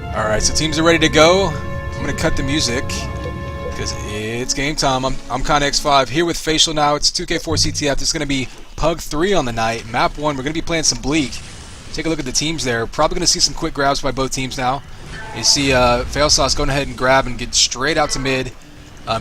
Alright, so teams are ready to go. I'm going to cut the music because it's game time. I'm ConX5 here with Facial now. It's 2K4 CTF. This is going to be PUG 3 on the night. Map 1, we're going to be playing some Bleak. Take a look at the teams there. Probably going to see some quick grabs by both teams now. You see Failsauce going ahead and grab and get straight out to mid.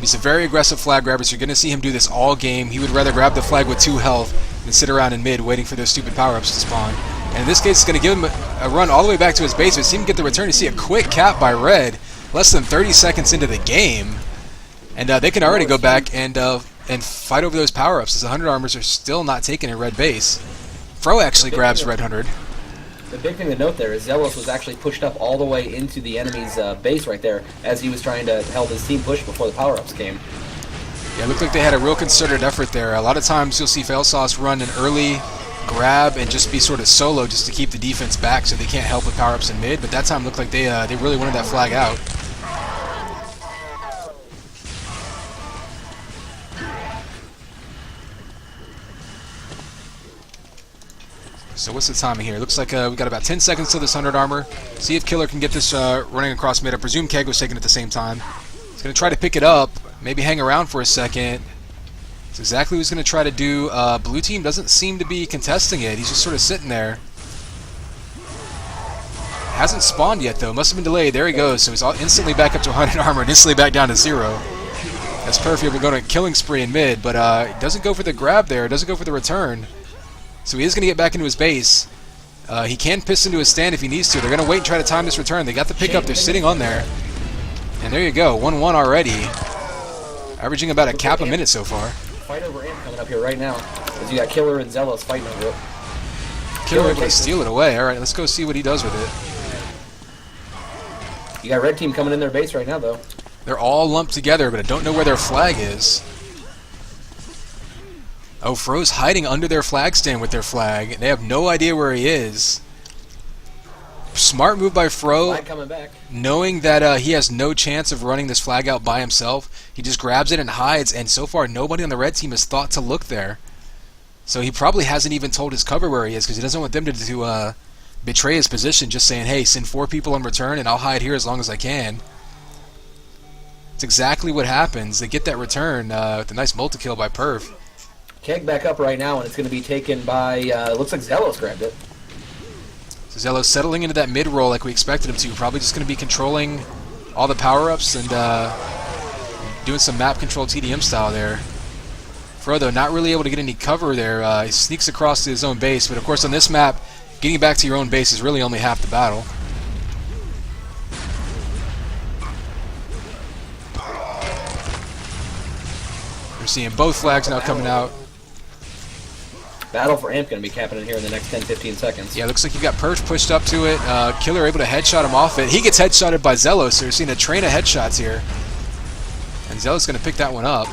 He's a very aggressive flag grabber, so you're going to see him do this all game. He would rather grab the flag with 2 health than sit around in mid waiting for those stupid power-ups to spawn. And in this case, it's going to give him a run all the way back to his base. But see him get the return. You see a quick cap by Red, less than 30 seconds into the game. And they can already go back and fight over those power-ups, as the 100 armors are still not taking a Red base. Fro actually grabs Red 100. The big thing to note there is Xellos was actually pushed up all the way into the enemy's base right there as he was trying to help his team push before the power-ups came. Yeah, it looked like they had a real concerted effort there. A lot of times you'll see Failsauce run an early grab and just be sort of solo just to keep the defense back so they can't help with power-ups in mid, but that time looked like they really wanted that flag out. So what's the timing here? Looks like we got about 10 seconds till this 100 armor. See if Killer can get this running across mid. I presume Keg was taking it at the same time. He's going to try to pick it up, maybe hang around for a second. That's exactly what he's going to try to do. Blue team doesn't seem to be contesting it. He's just sort of sitting there. Hasn't spawned yet, though. Must have been delayed. There he goes. So he's instantly back up to 100 armor and instantly back down to 0. That's perfect. We're going to killing spree in mid, but it doesn't go for the grab there. It doesn't go for the return. So he is going to get back into his base. He can piston to his stand if he needs to. They're going to wait and try to time this return. They got the pickup. They're sitting on there. And there you go. 1-1 already. Averaging about a cap a minute so far. Fight over amp coming up here right now. As you got Killer and Xellos fighting over it. Killer able to steal it away. Alright, let's go see what he does with it. You got red team coming in their base right now, though. They're all lumped together, but I don't know where their flag is. Oh, Fro's hiding under their flag stand with their flag. They have no idea where he is. Smart move by Fro. Flag coming back. Knowing that he has no chance of running this flag out by himself, he just grabs it and hides, and so far nobody on the red team has thought to look there. So he probably hasn't even told his cover where he is, because he doesn't want them to betray his position, just saying, hey, send 4 people on return and I'll hide here as long as I can. It's exactly what happens. They get that return with a nice multi-kill by Perf. Keg back up right now, and it's going to be taken by, looks like Xellos grabbed it. So Xellos settling into that mid-roll like we expected him to. Probably just going to be controlling all the power-ups and doing some map control TDM style there. Frodo not really able to get any cover there. He sneaks across to his own base, but of course on this map, getting back to your own base is really only half the battle. We're seeing both flags now coming out. Battle for amp going to be happening here in the next 10-15 seconds. Yeah, looks like you got Perf pushed up to it. Killer able to headshot him off it. He gets headshotted by Xellos, so you're seeing a train of headshots here. And Xellos going to pick that one up.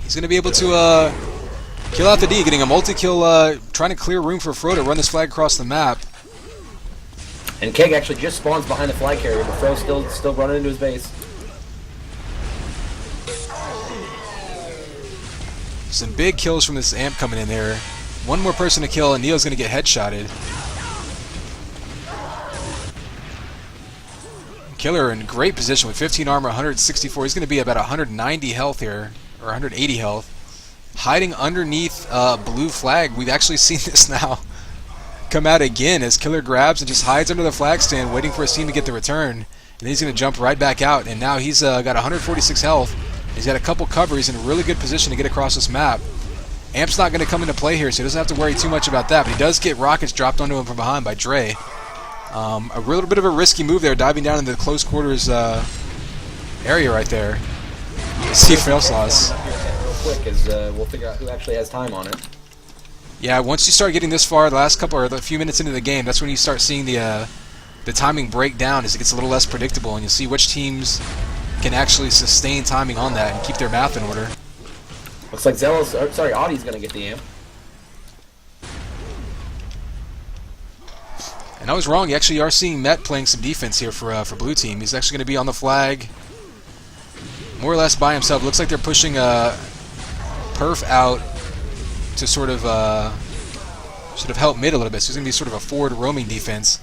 He's going to be able to kill out the D, getting a multi-kill, trying to clear room for Fro to run this flag across the map. And Keg actually just spawns behind the flag carrier, but Fro's still running into his base. Some big kills from this amp coming in there. One more person to kill, and Neo's going to get headshotted. Killer in great position with 15 armor, 164. He's going to be about 190 health here, or 180 health. Hiding underneath blue flag. We've actually seen this now come out again as Killer grabs and just hides under the flag stand, waiting for his team to get the return. And then he's going to jump right back out, and now he's got 146 health. He's got a couple covers in a really good position to get across this map. Amp's not going to come into play here, so he doesn't have to worry too much about that, but he does get rockets dropped onto him from behind by Dray. A little bit of a risky move there, diving down into the close quarters area right there. You see Failsauce. Real quick, as we'll figure out who actually has time on it. Yeah, once you start getting this far, the last couple or the few minutes into the game, that's when you start seeing the timing break down as it gets a little less predictable, and you'll see which teams can actually sustain timing on that and keep their math in order. Looks like Audie's going to get the amp. And I was wrong. You actually are seeing Met playing some defense here for blue team. He's actually going to be on the flag, more or less by himself. Looks like they're pushing Perf out to sort of should have helped mid a little bit. So he's going to be sort of a forward roaming defense.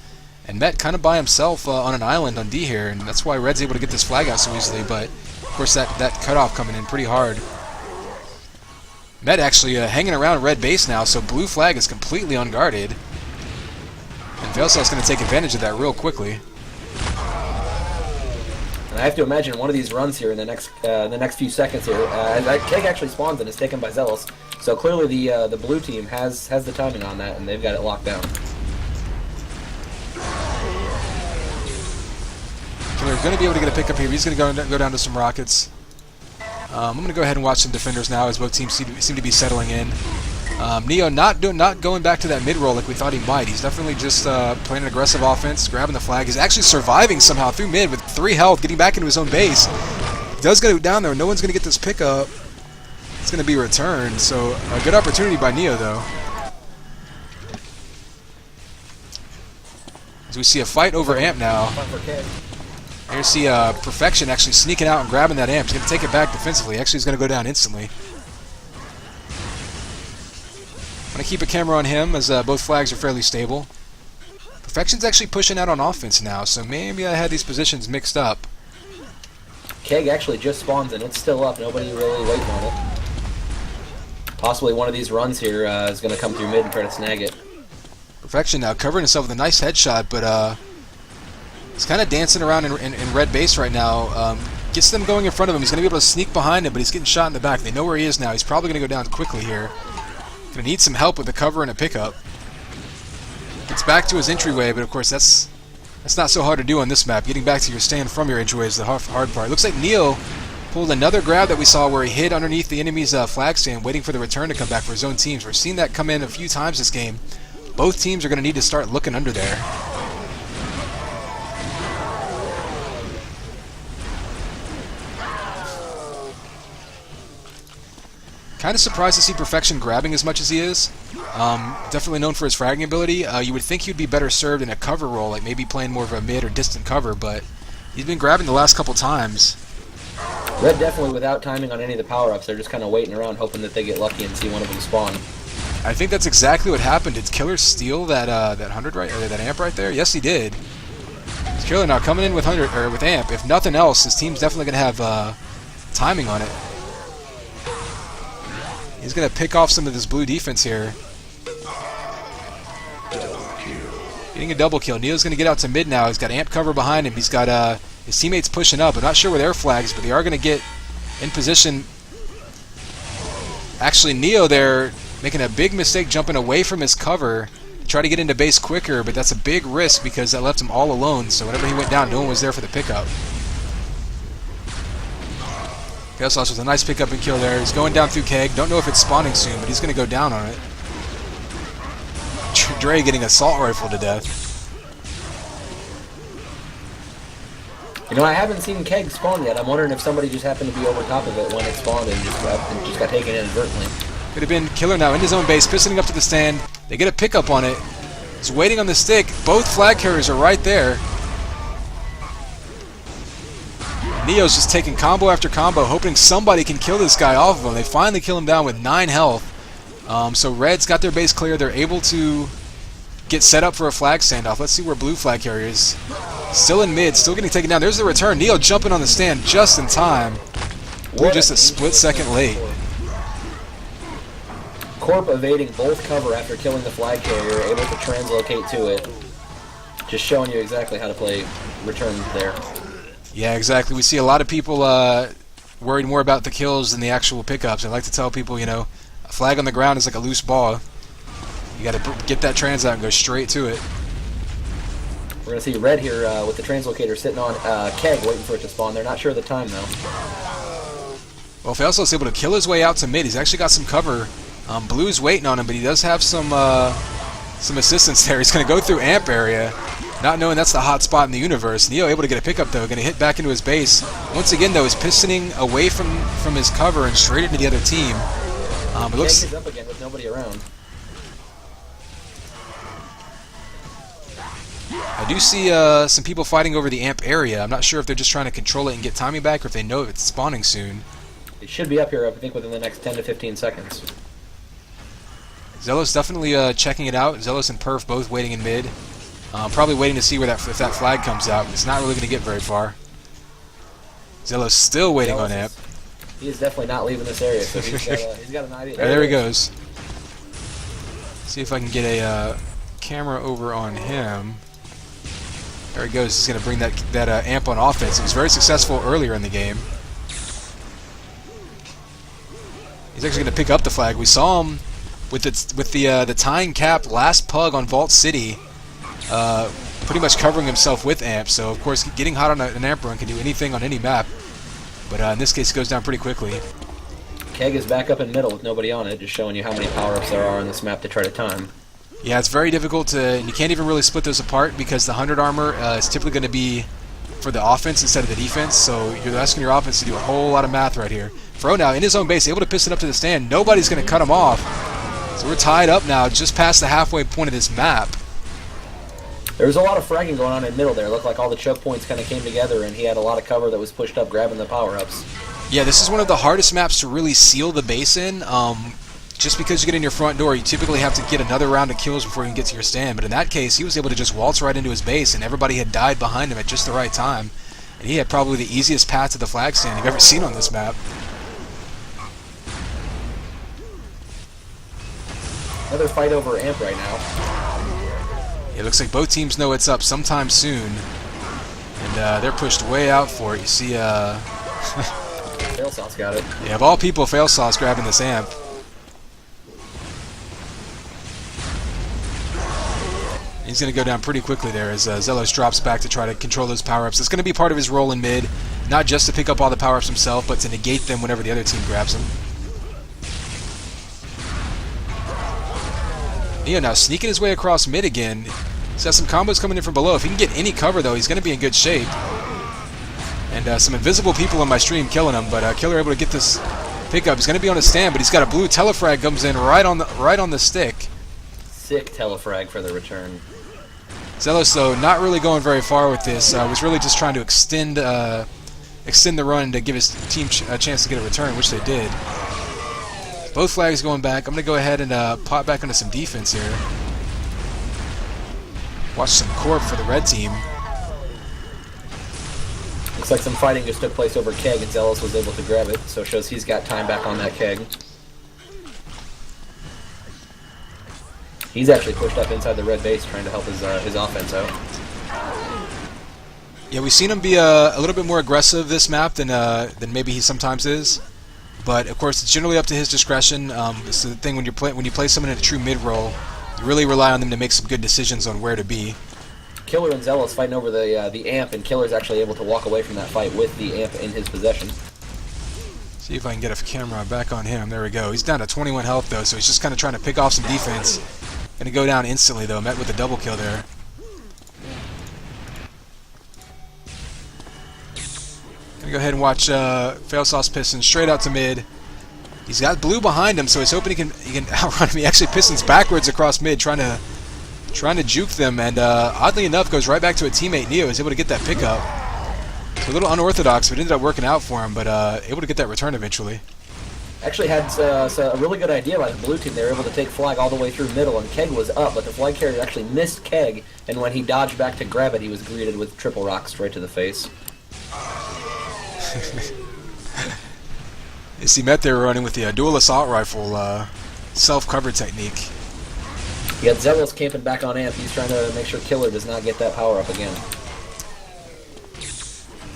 And Met kind of by himself on an island on D here, and that's why Red's able to get this flag out so easily. But of course that cutoff coming in pretty hard. Met actually hanging around red base now, so blue flag is completely unguarded. And Failsauce is going to take advantage of that real quickly. And I have to imagine one of these runs here in the next few seconds here. Keg actually spawns and is taken by Xellos. So clearly the blue team has the timing on that, and they've got it locked down. We're going to be able to get a pickup here. He's going to go down to some rockets. I'm going to go ahead and watch some defenders now as both teams seem to be settling in. Neo not going back to that mid-roll like we thought he might. He's definitely just playing an aggressive offense, grabbing the flag. He's actually surviving somehow through mid with 3 health, getting back into his own base. He does go down there. No one's going to get this pickup. It's going to be returned. So a good opportunity by Neo, though. As we see a fight over Amp now. Here you see Perfection actually sneaking out and grabbing that amp. He's going to take it back defensively. Actually, he's going to go down instantly. I'm going to keep a camera on him as both flags are fairly stable. Perfection's actually pushing out on offense now, so maybe I had these positions mixed up. Keg actually just spawns and it's still up. Nobody really waiting on it. Possibly one of these runs here is going to come through mid and try to snag it. Perfection now covering himself with a nice headshot, but he's kind of dancing around in red base right now. Gets them going in front of him. He's going to be able to sneak behind him, but he's getting shot in the back. They know where he is now. He's probably going to go down quickly here. Going to need some help with the cover and a pickup. Gets back to his entryway, but of course that's not so hard to do on this map. Getting back to your stand from your entryway is the hard part. Looks like Neo pulled another grab that we saw where he hid underneath the enemy's flag stand, waiting for the return to come back for his own teams. We're seeing that come in a few times this game. Both teams are going to need to start looking under there. Kind of surprised to see Perfection grabbing as much as he is. Definitely known for his fragging ability. You would think he'd be better served in a cover role, like maybe playing more of a mid or distant cover, but he's been grabbing the last couple times. Red definitely without timing on any of the power-ups. They're just kind of waiting around hoping that they get lucky and see one of them spawn. I think that's exactly what happened. Did Killer steal that 100 right, or that amp right there? Yes, he did. Killer now coming in with 100 or with amp. If nothing else, his team's definitely going to have timing on it. He's going to pick off some of this blue defense here. Getting a double kill. Neo's going to get out to mid now. He's got amp cover behind him. He's got his teammates pushing up. I'm not sure where their flags, but they are going to get in position. Actually, Neo there making a big mistake jumping away from his cover to try to get into base quicker, but that's a big risk because that left him all alone. So whenever he went down, no one was there for the pickup. Failsauce with a nice pickup and kill there. He's going down through Keg. Don't know if it's spawning soon, but he's going to go down on it. Dray getting assault rifle to death. You know, I haven't seen Keg spawn yet. I'm wondering if somebody just happened to be over top of it when it spawned and just got taken inadvertently. Could have been Killer now in his own base, pistoning up to the stand. They get a pickup on it. He's waiting on the stick. Both flag carriers are right there. Neo's just taking combo after combo, hoping somebody can kill this guy off of him. They finally kill him down with 9 health. So Red's got their base clear. They're able to get set up for a flag standoff. Let's see where blue flag carrier is. Still in mid, still getting taken down. There's the return. Neo jumping on the stand just in time. Blue just a split second late. Corp evading both cover after killing the flag carrier, able to translocate to it. Just showing you exactly how to play return there. Yeah, exactly. We see a lot of people worried more about the kills than the actual pickups. I like to tell people, you know, a flag on the ground is like a loose ball. You got to get that trans out and go straight to it. We're going to see Red here with the translocator sitting on Keg, waiting for it to spawn. They're not sure of the time, though. Well, Failsauce is able to kill his way out to mid. He's actually got some cover. Blue's waiting on him, but he does have some assistance there. He's going to go through amp area, not knowing that's the hot spot in the universe. Neo able to get a pickup, though. Going to hit back into his base. Once again, though, he's pistoning away from his cover and straight into the other team. It looks... Keg is up again with nobody around. I do see some people fighting over the amp area. I'm not sure if they're just trying to control it and get timing back, or if they know it's spawning soon. It should be up here, I think, within the next 10 to 15 seconds. Xellos definitely checking it out. Xellos and Perf both waiting in mid. Probably waiting to see where if that flag comes out. It's not really going to get very far. Xellos still waiting on Amp. He is definitely not leaving this area, so he's got an idea. There he goes. See if I can get a camera over on him. There he goes. He's going to bring that Amp on offense. He was very successful earlier in the game. He's actually going to pick up the flag. We saw him with the tying cap last pug on Vault City, pretty much covering himself with Amp. So of course, getting hot on an Amp run can do anything on any map. But in this case, it goes down pretty quickly. Keg is back up in middle with nobody on it, just showing you how many power-ups there are on this map to try to time. Yeah, it's very difficult to, and you can't even really split those apart because the 100 armor is typically going to be for the offense instead of the defense, so you're asking your offense to do a whole lot of math right here. Fro now in his own base, able to piston up to the stand. Nobody's going to cut him off. So we're tied up now, just past the halfway point of this map. There was a lot of fragging going on in middle there. It looked like all the choke points kind of came together, and he had a lot of cover that was pushed up, grabbing the power-ups. Yeah, this is one of the hardest maps to really seal the base in. Just because you get in your front door, you typically have to get another round of kills before you can get to your stand. But in that case, he was able to just waltz right into his base, and everybody had died behind him at just the right time. And he had probably the easiest path to the flag stand you've ever seen on this map. Another fight over Amp right now. It looks like both teams know it's up sometime soon. And they're pushed way out for it. You see, Failsauce got it. Yeah, of all people, Failsauce grabbing this Amp. He's going to go down pretty quickly there as Xellos drops back to try to control those power-ups. It's going to be part of his role in mid, not just to pick up all the power-ups himself, but to negate them whenever the other team grabs them. Neo now sneaking his way across mid again. He's got some combos coming in from below. If he can get any cover, though, he's going to be in good shape. And some invisible people on my stream killing him, but Killer able to get this pickup. He's going to be on his stand, but he's got a blue telefrag comes in right on the stick. Sick telefrag for the return. Xellos, though, not really going very far with this. Was really just trying to extend the run to give his team a chance to get a return, which they did. Both flags going back. I'm going to go ahead and pop back into some defense here. Watch some Corp for the red team. Looks like some fighting just took place over Keg, and Xellos was able to grab it, so it shows he's got time back on that Keg. He's actually pushed up inside the red base trying to help his offense out. Yeah, we've seen him be a little bit more aggressive this map than maybe he sometimes is. But of course, it's generally up to his discretion. It's the thing when you play someone in a true mid role, you really rely on them to make some good decisions on where to be. Killer and Xellos fighting over the Amp, and Killer's actually able to walk away from that fight with the Amp in his possession. See if I can get a camera back on him. There we go. He's down to 21 health though, so he's just kind of trying to pick off some defense. Gonna go down instantly though, met with a double kill there. Gonna go ahead and watch Failsauce Pistons straight out to mid. He's got blue behind him, so he's hoping he can outrun him. He actually Pistons backwards across mid, trying to juke them, and oddly enough, goes right back to a teammate. Neo is able to get that pickup. It's a little unorthodox, but it ended up working out for him. But able to get that return eventually. Actually had a really good idea by the blue team. They were able to take flag all the way through middle, and Keg was up, but the flag carrier actually missed Keg, and when he dodged back to grab it, he was greeted with triple rocks straight to the face. You see, Met there running with the dual assault rifle self-cover technique. He had Xellos camping back on Amp. He's trying to make sure Killer does not get that power up again.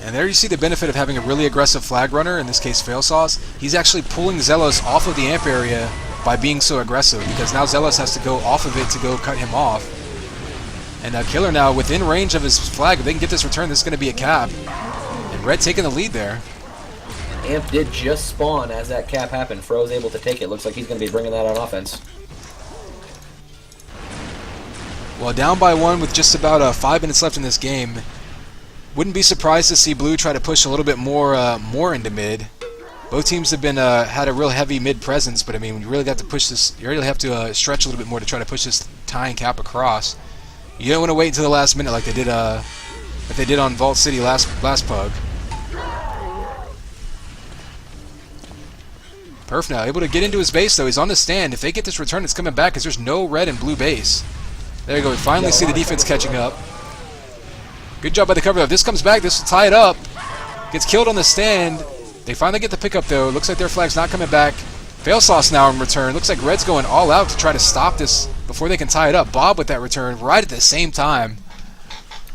And there you see the benefit of having a really aggressive flag runner, in this case Failsauce. He's actually pulling Xellos off of the Amp area by being so aggressive, because now Xellos has to go off of it to go cut him off. And Killer now within range of his flag. If they can get this return, this is going to be a cap. And Red taking the lead there. Amp did just spawn as that cap happened. Fro's able to take it. Looks like he's going to be bringing that on offense. Well, down by one with just about 5 minutes left in this game. Wouldn't be surprised to see Blue try to push a little bit more into mid. Both teams have been had a real heavy mid presence, but I mean, you really got to push this. You really have to stretch a little bit more to try to push this tying cap across. You don't want to wait until the last minute like they did on Vault City last pug. Perf now able to get into his base though. He's on the stand. If they get this return, it's coming back because there's no red and blue base. There you go. We finally see the defense catching up. Good job by the cover though. If this comes back, this will tie it up. Gets killed on the stand. They finally get the pickup though. Looks like their flag's not coming back. Failsauce now in return. Looks like Red's going all out to try to stop this before they can tie it up. Bob with that return right at the same time.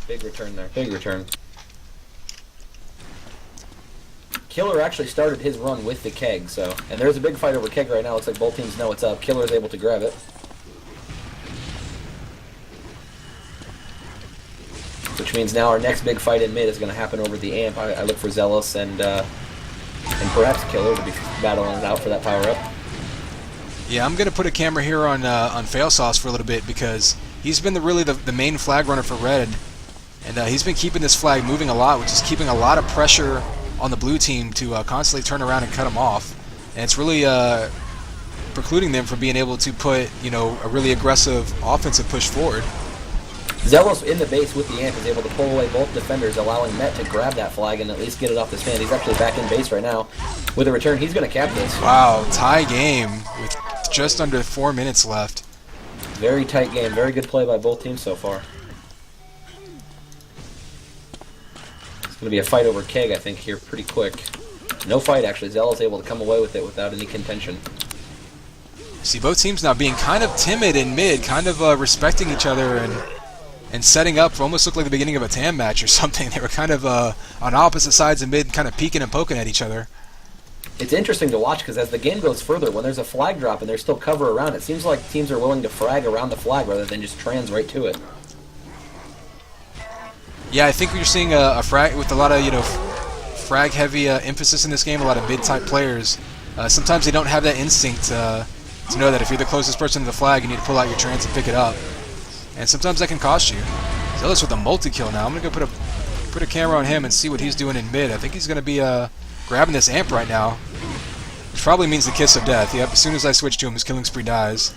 Big return there. Big return. Killer actually started his run with the keg, so... And there's a big fight over keg right now. Looks like both teams know it's up. Killer is able to grab it. Which means now our next big fight in mid is going to happen over the amp. I look for Xellos and perhaps Killer to be battling it out for that power-up. Yeah, I'm going to put a camera here on Failsauce for a little bit because he's been really the main flag runner for Red. And he's been keeping this flag moving a lot, which is keeping a lot of pressure on the blue team to constantly turn around and cut him off. And it's really precluding them from being able to put, you know, a really aggressive offensive push forward. Xellos in the base with the amp is able to pull away both defenders, allowing Met to grab that flag and at least get it off the stand. He's actually back in base right now. With a return, he's going to cap this. Wow, tie game with just under 4 minutes left. Very tight game. Very good play by both teams so far. It's going to be a fight over keg, I think, here pretty quick. No fight, actually. Xellos able to come away with it without any contention. See, both teams now being kind of timid in mid, kind of respecting each other and setting up for almost looked like the beginning of a TAM match or something. They were kind of on opposite sides in mid, kind of peeking and poking at each other. It's interesting to watch because as the game goes further, when there's a flag drop and there's still cover around, it seems like teams are willing to frag around the flag rather than just trans right to it. Yeah, I think we're seeing a frag with a lot of, you know, frag-heavy emphasis in this game. A lot of mid-type players. Sometimes they don't have that instinct to know that if you're the closest person to the flag, you need to pull out your trans and pick it up. And sometimes that can cost you. Xellos with a multi-kill now. I'm gonna go put a camera on him and see what he's doing in mid. I think he's gonna be grabbing this amp right now, which probably means the kiss of death. Yep, as soon as I switch to him, his killing spree dies.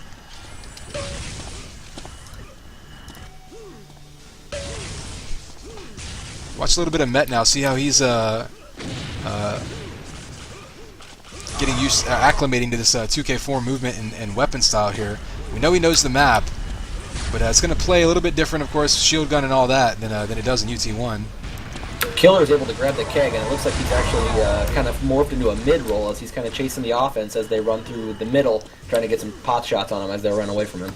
Watch a little bit of Met now. See how he's getting used, acclimating to this 2K4 movement and weapon style here. We know he knows the map, but it's going to play a little bit different, of course, shield gun and all that than it does in UT1. Killer is able to grab the keg, and it looks like he's actually kind of morphed into a mid-roll as he's kind of chasing the offense as they run through the middle, trying to get some pot shots on him as they run away from him.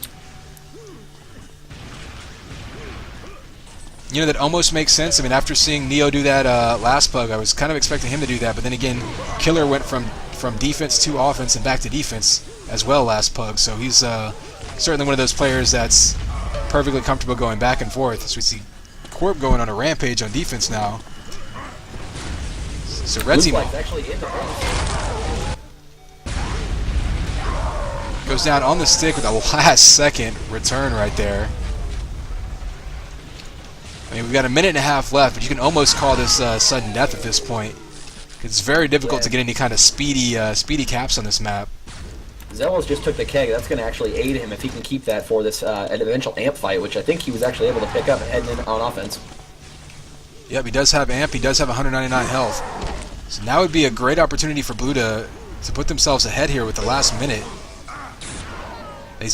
You know, that almost makes sense. I mean, after seeing Neo do that last pug, I was kind of expecting him to do that, but then again, Killer went from defense to offense and back to defense as well last pug, so he's certainly one of those players that's perfectly comfortable going back and forth. As we see Corp going on a rampage on defense now. So Red Team goes down on the stick with a last second return right there. I mean, we've got a minute and a half left, but you can almost call this sudden death at this point. It's very difficult to get any kind of speedy caps on this map. Xellos just took the keg. That's going to actually aid him if he can keep that for this eventual amp fight, which I think he was actually able to pick up and head in on offense. Yep, he does have amp. He does have 199 health. So now would be a great opportunity for Blue to put themselves ahead here with the last minute.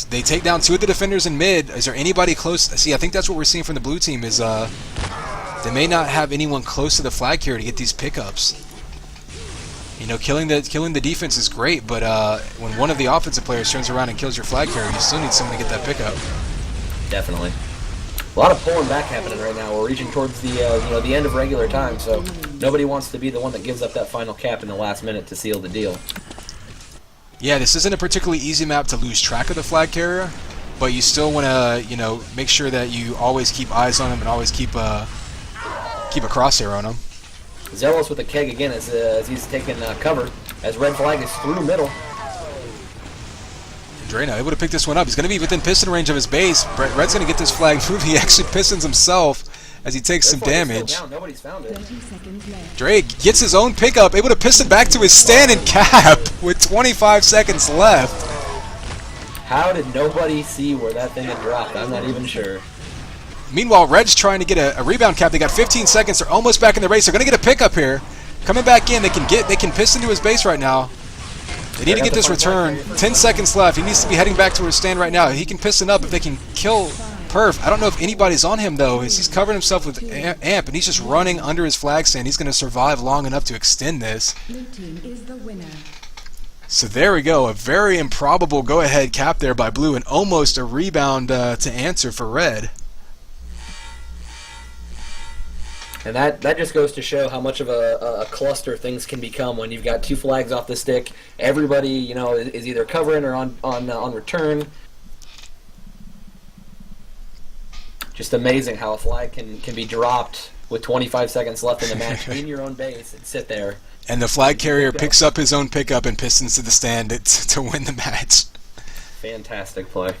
They take down two of the defenders in mid. Is there anybody close? See, I think that's what we're seeing from the blue team is they may not have anyone close to the flag carrier to get these pickups. You know, killing the defense is great, but when one of the offensive players turns around and kills your flag carrier, you still need someone to get that pickup. Definitely. A lot of pulling back happening right now. We're reaching towards the the end of regular time, so nobody wants to be the one that gives up that final cap in the last minute to seal the deal. Yeah, this isn't a particularly easy map to lose track of the flag carrier, but you still want to, you know, make sure that you always keep eyes on him and always keep a crosshair on him. Xellos with the keg again as he's taking cover as red flag is through middle. Dray now able to pick this one up. He's going to be within piston range of his base. Red's going to get this flag moving. He actually pistons himself as he takes some damage. Nobody's found it. Dray gets his own pickup, able to piston back to his stand and cap with 25 seconds left. How did nobody see where that thing had dropped? I'm not even sure. Meanwhile, Red's trying to get a rebound cap. They got 15 seconds. They're almost back in the race. They're going to get a pickup here. Coming back in, they can piston to his base right now. They need to get this return. 10 seconds left. He needs to be heading back to his stand right now. He can piston up if they can kill Perf. I don't know if anybody's on him, though, as he's covering himself with amp, and he's just running under his flag stand. He's going to survive long enough to extend this. Blue team is the winner. So there we go. A very improbable go-ahead cap there by Blue, and almost a rebound to answer for Red. And that just goes to show how much of a cluster things can become when you've got two flags off the stick. Everybody, you know, is either covering or on return. Just amazing how a flag can be dropped with 25 seconds left in the match in your own base and sit there. And the flag carrier picks up his own pickup and pistons to the stand to win the match. Fantastic play.